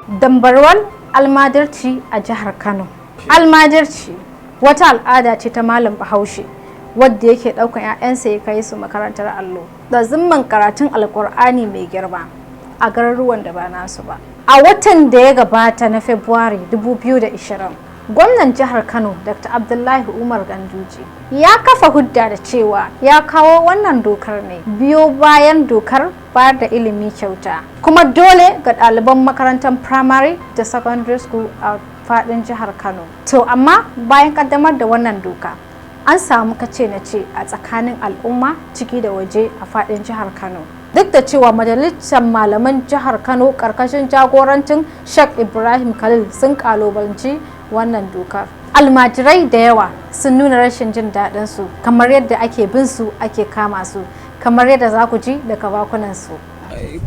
Dambarwar almajirci a jihar Kano. Almajirci wata al'ada ce ta malam Bahaushe wadda yake ɗaukan 'ya'yansa ya kai su makarantar allo da zimman karatun alkur'ani mai girma a garuruwan da ba nasu ba. A watan da ya gabata na Fabrairu 2020, gwamnan jihar Kano Dr. Abdullahi Umar Ganduje ya kafa hujja da cewa ya kawo wannan dokar ne biyo bayan dokar bayar da ilimi kyauta kuma dole ga ɗaliban makarantar primary da secondary school a faɗin jihar Kano. To amma bayan kaddamar da wannan doka an samu kace na ce a tsakanin al'umma ciki da waje a faɗin jihar Kano. Duk da cewa majalisar malaman jihar Kano karkashin jagorancin Sheikh Ibrahim Khalil sun kalubalanci wannan dokar. Almajirai da yawa sun nuna rashin jin daɗin su kamar yadda ake bin su ake kama su kamar yadda za ku ji daga bakunan su.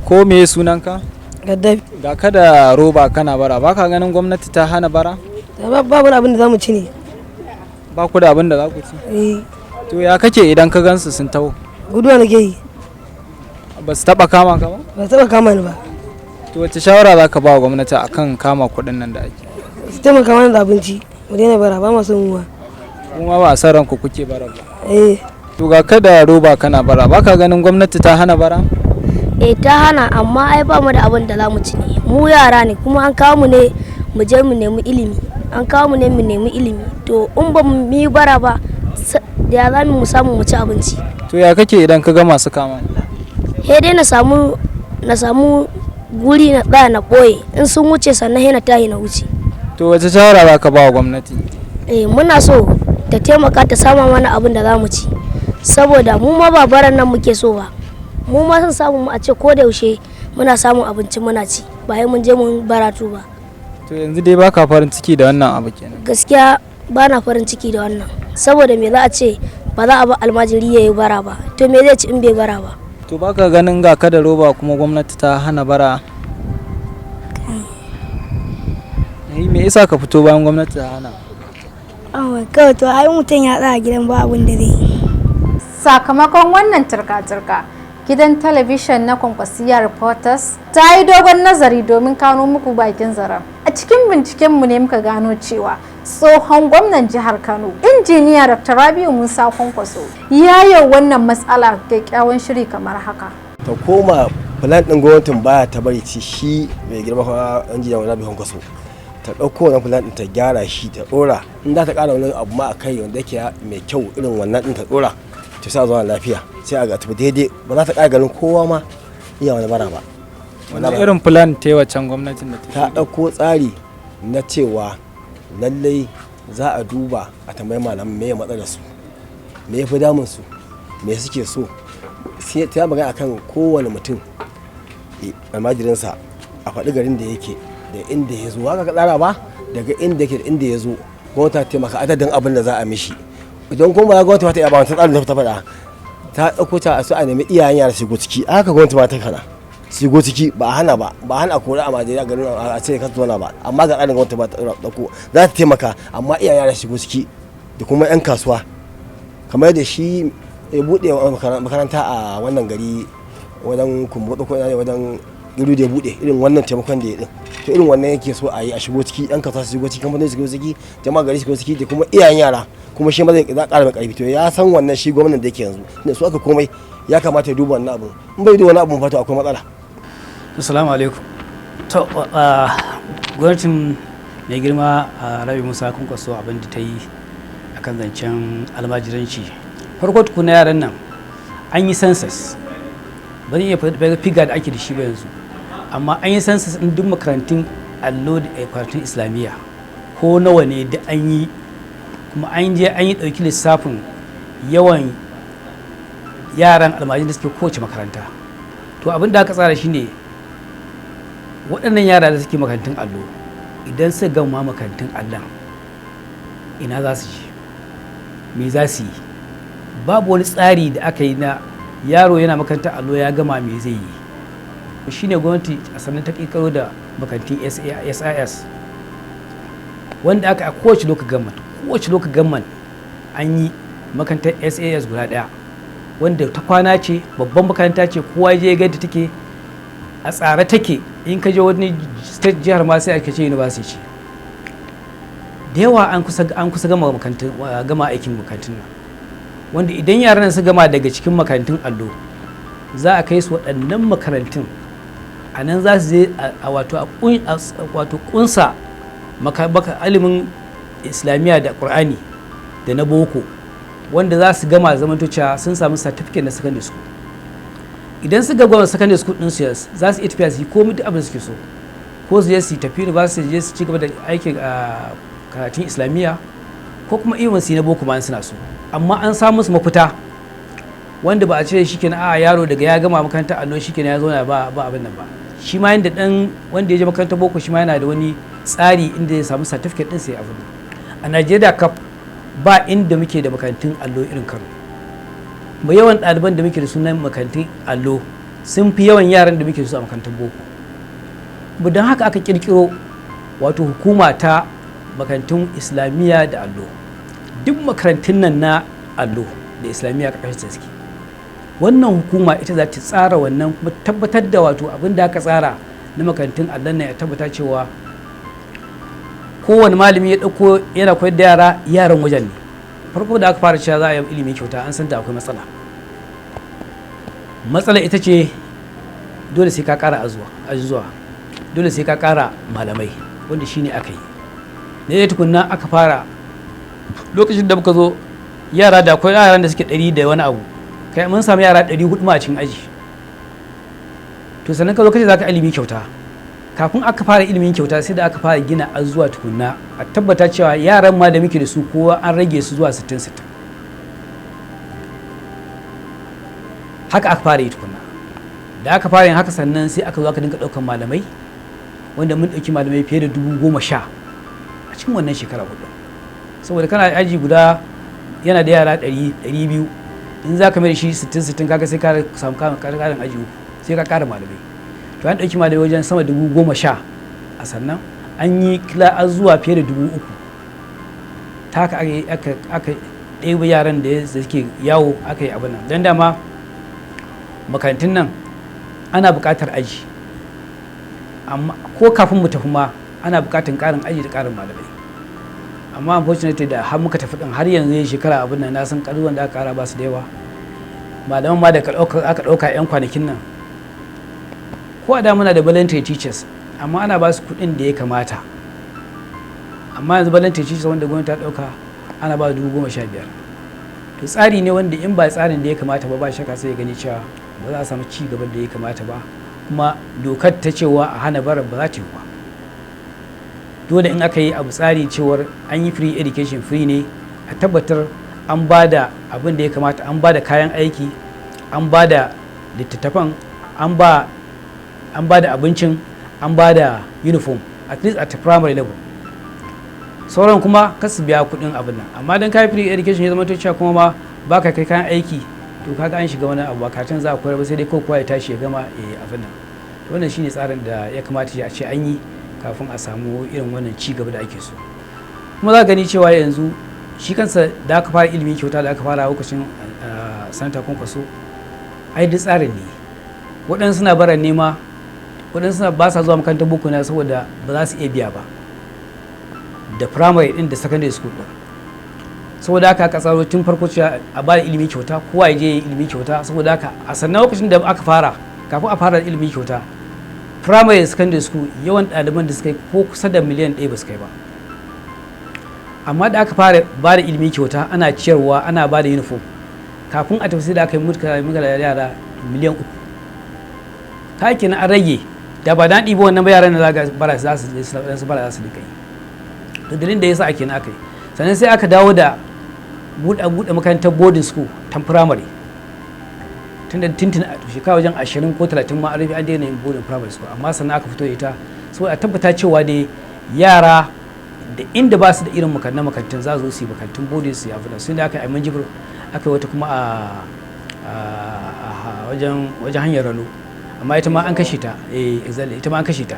Ko me sunanka? Gaddafi. Ga ka da roba kana bara, baka ganin gwamnati ta hana bara? Babu abin da zamu ci ne. Ba ku da abin da za ku ci? To ya kake idan ka gansu sun taho? Guduwa nake yi. Ba su taba kama ka ba? Ba su taba kama ni ba. To wace shawara za ka ba wa gwamnati akan kama kuɗin nan da ake? Su taimaka mana da abinci, mu daina bara, ba masu muwa. Kuma ba a san ranku kuke bara ba. To ga ka da roba kana bara, baka ganin gwamnati ta hana bara? Ta hana, amma ai ba mu da abin da za mu ci ne. Mu yara ne kuma an kawo mu ne mu je mu nemi ilimi. An kawo mu ne mu nemi ilimi. To in ba mu yi bara ba da ya za mu samu mu ci abinci. To ya kake idan ka ga masu kama? Dai na samu guri na tsaya na ɓoye, in sun wuce sannan na tahi na wuce. To wace shawara za ka ba wa gwamnati? Muna so ta taimaka ta sama mana abin da za mu ci, saboda mu ma ba baran nan muke so ba. Mu ma sun samu mu a ce ko da yaushe muna samun abinci muna ci, ba mun je mun baratu ba. To yanzu dai baka farin ciki da wannan abu kenan? Gaskiya ba na farin ciki da wannan, saboda me za a ce ba za a ba almajiri ya yi bara ba, to me zai ci in bai bara ba? To baka ganin ga ka da roba kuma gwamnati ta hana bara? Me yasa ka fito bayan gwamnati ta hana? Kawai to ai mutum ya tsaya gidan ba abin da zai yi. Sakamakon wannan turka-turka, gidan talabishin na Kwankwasiyya Reporters ta yi dogon nazari domin kano muku bakin zaren. A cikin bincikenmu ne muka gano cewa tsohon gwamnan jihar Kano, injiniya Dr. Rabiu Musa Kwankwaso, ya yi wannan matsala kyakkyawan shiri kamar haka. Ta koma plan ɗin gwamnatin baya ta bari ci shi mai girma injiniya Rabiu Kwankwaso. Ta ɗauko wannan plan ɗin ta gyara shi ta ɗora, in za ta ƙara wani abu ma a kai wanda yake mai kyau irin wannan ɗin ta ɗora, ta sa zuwa lafiya sai a ga tafi daidai, ba za ta ƙara ganin kowa ma iya wani bara ba. Wani irin plan ta yi waccan gwamnatin da ta ɗauko tsari na cewa lallai za a duba a tambayi malaman me ya matsalar su, me ya fi damun su, me suke so, sai ta yi magana akan kowane mutum almajirinsa a faɗi garin da yake da inda ya zo, haka ka tsara ba daga inda yake da inda ya zo, gwamnati ta taimaka adadin abin da za a mishi. Idan kuma gwamnati ta iya ba wata tsarin da ta faɗa, ta ɗauko ta a nemi iyayen yara shigo ciki, haka gwamnati ma ta kana shigo ciki, ba hana ba, ba hana kore a majaliya garin a ce ka zuwa ba, amma ga tsarin gwamnati ba ta ɗauko za ta taimaka, amma iyayen yara shigo ciki da kuma 'yan kasuwa kamar da shi ya buɗe makaranta a wannan gari wajen kumbuɗo ko wajen giru da ya buɗe irin wannan taimakon da ya ɗin, to irin wannan yake so a yi a shigo ciki, 'yan kasuwa su shigo ciki, kamfanin su shigo ciki, jama'a gari shigo ciki da kuma iyayen yara, kuma shi ma zai ƙara mai ƙarfi. To ya san wannan shi gwamnan da yake yanzu ne su aka komai ya kamata ya duba wannan abun, in bai duba wannan abun fata akwai matsala. Assalamu alaikum. To gwamnatin mai girma Rabi Musa Kwankwaso abin da ta yi akan zancen almajiranci, farko tukuna yaran nan an yi census, ba zan iya figa da ake da shi ba yanzu, amma an yi census ɗin duk makarantun allo da makarantun islamiyya ko nawa ne da an yi, kuma an je an yi ɗauki lissafin yawan yaran almajiran da suke kowace makaranta. To abin da aka tsara shine waɗannan yara da suke makarantun allo idan suka gama makarantun allon ina za su je, me za su yi? Babu wani tsari da aka yi na yaro yana makarantar allo ya gama me zai yi. Shine gwamnati a sannan ta ƙirƙiro da makarantun SIS wanda aka a kowace local government an yi makarantar SAS guda ɗaya wanda ta kwana ce, babban makaranta ce, kowa je ga ta take a tsare take in ka je wani state jihar ma sai ake ce university ce. Da yawa an kusa gama aikin makarantun nan, wanda idan yaran su gama daga cikin makarantun allo za a kai su waɗannan makarantun, a nan za su je a wato kunsa ilimin islamiyya da ƙur'ani da na boko, wanda za su gama zamantocewa sun samu certificate na secondary school. Idan su gama secondary school din su za su iya tafiya su yi komai duk abin da suke so, ko su je su tafi university je su ci gaba da aikin karatun islamiyya ko kuma irin su na boko ma suna so, amma an samu su mafita wanda ba a ce shi kenan a yaro daga ya gama makarantar allo shi kenan ya zauna ba abin nan ba. Shi ma yanda dan wanda ya je makarantar boko shi ma yana da wani tsari inda ya samu certificate din sai abin. A Najeriya kaf ba inda muke da makarantun allo irin Kano. Mu yawan ɗaliban da muke da sunan makarantun allo sun fi yawan yaran da muke da su a makarantun boko. Mu don haka aka kirkiro wato hukuma ta makarantun islamiyya da allo. Duk makarantun nan na allo da islamiyya ƙarƙashin suke. Wannan hukuma ita za ta tsara wannan kuma tabbatar da wato abin da aka tsara na makarantun allon nan ya tabbata cewa kowane malami ya ɗauko yana koyar da yaran wajen ne. Farko da aka fara cewa za a yi ilimi kyauta an san da akwai matsala ita ce dole sai ka ƙara azuwa, dole sai ka ƙara malamai, wanda shine aka yi. Ne tukunna aka fara lokacin da muka zo yara da akwai yaran da suke 100 da wani abu, kai mun samu yara 400 ma a cikin aji. To sannan ka zo kace zaka ilimi kyauta. Kafin aka fara ilimin kyauta sai da aka fara gina azuwa tukunna a tabbata cewa yaran ma da muke da su kowa an rage su zuwa 60-60. Haka aka fara yi tukunna. Da aka fara yin haka sannan sai aka zo aka dinga ɗaukan malamai, wanda mun ɗauki malamai fiye da 10,000 a cikin wannan shekara hudu. Saboda kana aji guda yana da yara 100-200, in za ka mai da shi 60-60 kaga sai ka samu karin aji uku, sai ka kara malamai. To an ɗauki malamai wajen sama 10,000 a sannan an yi kila zuwa fiye da 3,000. Ta haka aka ɗaya yaran da suke yawo aka yi abin nan. Don dama makarantun nan ana buƙatar aji, amma ko kafin mu tafi ma ana buƙatar ƙarin aji da ƙarin malamai. Amma unfortunately da har muka tafi ɗin har yanzu shekara abin nan na san ƙaruwan da aka ƙara ba su da yawa. Malaman ma da aka ɗauka 'yan kwanakin nan, ko a da muna da voluntary teachers amma ana ba su kuɗin da ya kamata, amma yanzu voluntary teachers wanda gwamnati ta ɗauka ana ba 15,000. To tsari ne wanda in ba tsarin da ya kamata ba shakka sai ya gani cewa ba za a samu ci gaban da ya kamata ba, kuma dokar ta cewa a hana bara ba za ta yi ba. Dole in aka yi abu tsari cewar an yi free education free ne, a tabbatar an ba da abin da ya kamata, an ba da kayan aiki, an ba da littattafan, an ba da abincin, an ba da uniform at least at the primary level. Sauran kuma kasu biya kuɗin abin nan, amma don kayi free education ya zama cewa kuma ma ba ka kai kayan aiki, to kaga an shiga wani abu ba karatun za a koyar ba, sai dai kowa ya tashi ya gama abin nan. Wannan shine tsarin da ya kamata a ce an yi kafin a samu irin wannan ci gaba da ake so. Kuma za gani cewa yanzu shi kansa da aka fara ilimi kyauta da aka fara lokacin sanata Kwankwaso, ai duk tsarin ne. Waɗansu suna baran nema, waɗansu ba sa zuwa makarantar boko na saboda ba za su iya biya ba, da primary din da secondary school din. Saboda haka aka tsaro tun farko cewa a bada ilimi kyauta, kowa ya je ilimi kyauta. Saboda haka a sannan lokacin da aka fara, kafin a fara ilimi kyauta, primary da secondary school yawan ɗaliban da suka yi ko kusa da miliyan 1 ba su kai ba. Amma da aka fara bada ilimi kyauta ana ciyarwa, ana bada uniform, kafin a tafi da aka yi muka da yara miliyan 3. Ta kenan an rage, da ba dan ɗiba wannan ba yaran da bara za su dinka yi. To dalilin da yasa ake na aka yi. Sannan sai aka dawo da buɗe makarantar boarding school ta primary, tunda tintin a shekara wajen 20 ko 30 ma an rufe an daina yin boarding primary school, amma sannan aka fito da ita saboda a tabbata cewa dai yara da inda ba su da irin makarantun za su yi makarantun boarding su yafi da su, da aka yi a Jibir, aka yi wata kuma a wajen hanyar Rano, amma ita ma an kashe ta. Ita ma an kashe ta,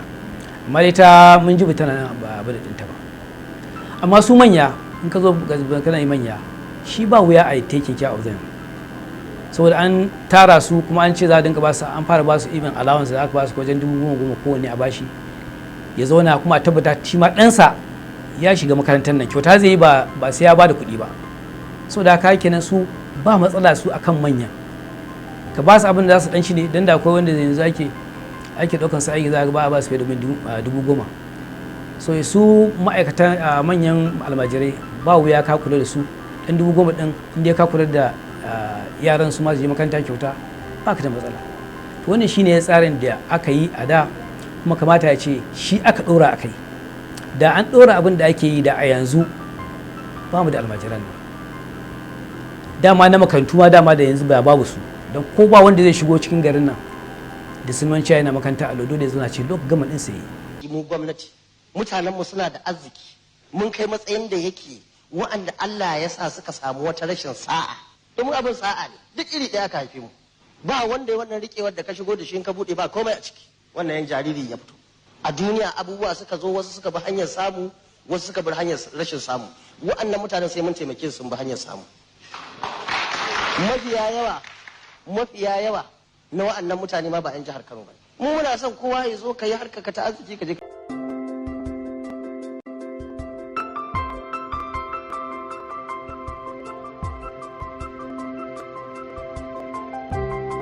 amma ita mun Jibir tana nan ba da ɗinta ba. Amma su manya in ka zo kana yi manya, shi ba wuya a yi taking care of them, saboda an tara su kuma an ce za a dinga ba su, an fara ba su even allowance da aka ba su wajen 10,000 kowanne a bashi ya zauna kuma a tabbata shi ma ɗansa ya shiga makarantar nan kyauta zai yi ba sai ya ba da kuɗi ba. saboda haka kenan su ba matsala su akan manya, ka ba su abin da za su dan shi ne, dan da akwai wanda yanzu ake daukan su aiki za ka ba su fiye da 10,000. so su ma'aikatan manyan almajirai ba wuya ka kula da su dan 10,000 din inda ka kula da yaran su ma su je makaranta kyauta ba ka da matsala. to wannan shine tsarin da aka yi a da, kuma kamata ya ce shi aka dora akai. da an dora abin da ake yi da a yanzu ba mu da almajiran nan, dama na makarantu ma dama da yanzu babu su, don ko ba wanda zai shigo cikin garin nan da sulmanci yana makaranta a lodo da zuna ce lok gama din sai mu gwamnati mutanen mu suna da arziki, mun kai matsayin da yake wa'anda Allah ya sa suka samu wata rashin sa'a, domin abin sa'a ne duk iri ɗaya ka haife mu, ba wanda ya wannan rikewar da ka shigo da shi in ka bude ba komai a ciki, wannan yan jariri ya fito. a duniya abubuwa suka zo, wasu suka bi hanyar samu, wasu suka bi hanyar rashin samu, wa'annan mutanen sai mun taimake su sun bi hanyar samu. mafiya yawa na wa'annan mutane ma ba 'yan jihar Kano ba. Mu muna son kowa ya zo ka yi harka ka ta arziki ka je